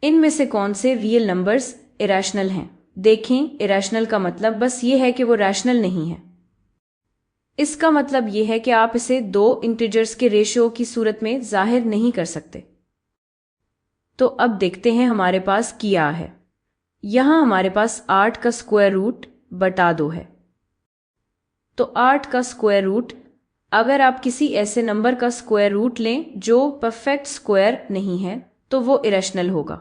ان میں سے کون سے ریئل نمبرز irrational ہیں؟ دیکھیں، irrational کا مطلب بس یہ ہے کہ وہ ریشنل نہیں ہے۔ اس کا مطلب یہ ہے کہ آپ اسے دو انٹیجرز کے ریشو کی صورت میں ظاہر نہیں کر سکتے۔ تو اب دیکھتے ہیں ہمارے پاس کیا ہے۔ یہاں ہمارے پاس 8 کا اسکوائر روٹ بٹا 2 ہے۔ تو 8 کا اسکوائر روٹ، اگر آپ کسی ایسے نمبر کا اسکوائر روٹ لیں جو پرفیکٹ اسکوائر نہیں ہے تو وہ irrational ہوگا۔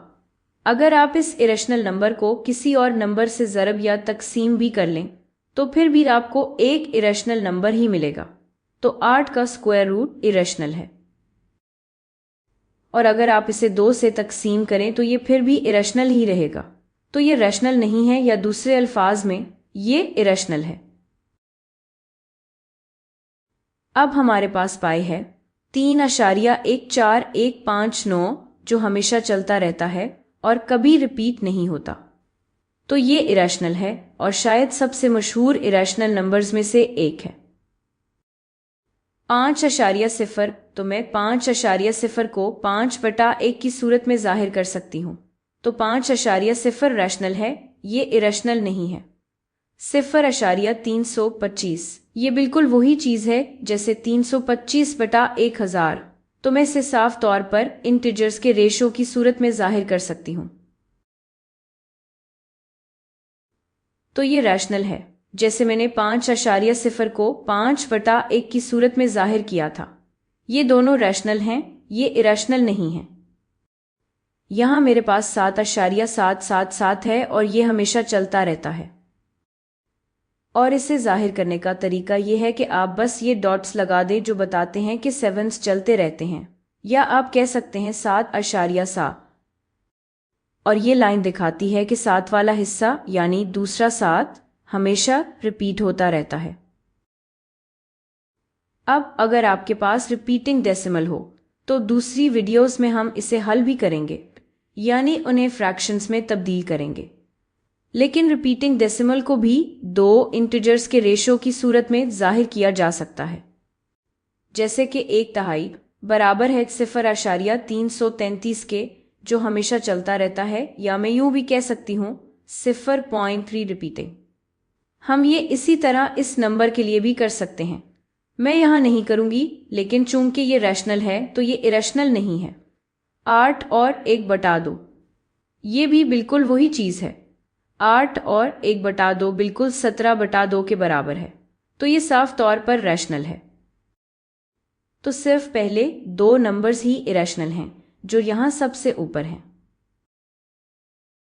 اگر آپ اس irrational نمبر کو کسی اور نمبر سے ضرب یا تقسیم بھی کر لیں تو پھر بھی آپ کو ایک irrational نمبر ہی ملے گا۔ تو 8 کا اسکوائر روٹ irrational ہے، اور اگر آپ اسے 2 سے تقسیم کریں تو یہ پھر بھی irrational ہی رہے گا۔ تو یہ ریشنل نہیں ہے، یا دوسرے الفاظ میں یہ irrational ہے۔ اب ہمارے پاس پائی ہے 3.1415 جو ہمیشہ چلتا رہتا ہے اور کبھی ریپیٹ نہیں ہوتا۔ تو یہ irrational ہے اور شاید سب سے مشہور irrational نمبرز میں سے ایک ہے۔ 5.0 تو میں 5.0 کو 5/1 کی صورت میں ظاہر کر سکتی ہوں۔ تو 5.0 ریشنل ہے، یہ irrational نہیں ہے۔ 0.325 یہ بالکل وہی چیز ہے جیسے 325/1000، تو میں اسے صاف طور پر انٹیجرز کے ریشو کی صورت میں ظاہر کر سکتی ہوں۔ تو یہ ریشنل ہے، جیسے میں نے 5.0 کو 5/1 کی صورت میں ظاہر کیا تھا۔ یہ دونوں ریشنل ہیں، یہ irrational نہیں ہیں۔ یہاں میرے پاس 7.777 ہے اور یہ ہمیشہ چلتا رہتا ہے۔ اور اسے ظاہر کرنے کا طریقہ یہ ہے کہ آپ بس یہ ڈاٹس لگا دیں جو بتاتے ہیں کہ 7s چلتے رہتے ہیں، یا آپ کہہ سکتے ہیں 7.7، اور یہ لائن دکھاتی ہے کہ 7 والا حصہ یعنی دوسرا 7 ہمیشہ ریپیٹ ہوتا رہتا ہے۔ اب اگر آپ کے پاس ریپیٹنگ ڈیسیمل ہو تو دوسری ویڈیوز میں ہم اسے حل بھی کریں گے، یعنی انہیں فریکشنز میں تبدیل کریں گے۔ لیکن ریپیٹنگ ڈیسیمل کو بھی دو انٹیجرز کے ریشو کی صورت میں ظاہر کیا جا سکتا ہے، جیسے کہ 1/3 برابر ہے 0.333 کے، جو ہمیشہ چلتا رہتا ہے، یا میں یوں بھی کہہ سکتی ہوں 0.3 ریپیٹنگ۔ ہم یہ اسی طرح اس نمبر کے لیے بھی کر سکتے ہیں، میں یہاں نہیں کروں گی، لیکن چونکہ یہ ریشنل ہے تو یہ irrational نہیں ہے۔ 8 اور 1/2 یہ بھی بالکل وہی چیز ہے۔ 8 اور 1/2 بالکل 17/2 کے برابر ہے، تو یہ صاف طور پر ریشنل ہے۔ تو صرف پہلے دو نمبرز ہی irrational ہیں جو یہاں سب سے اوپر ہیں۔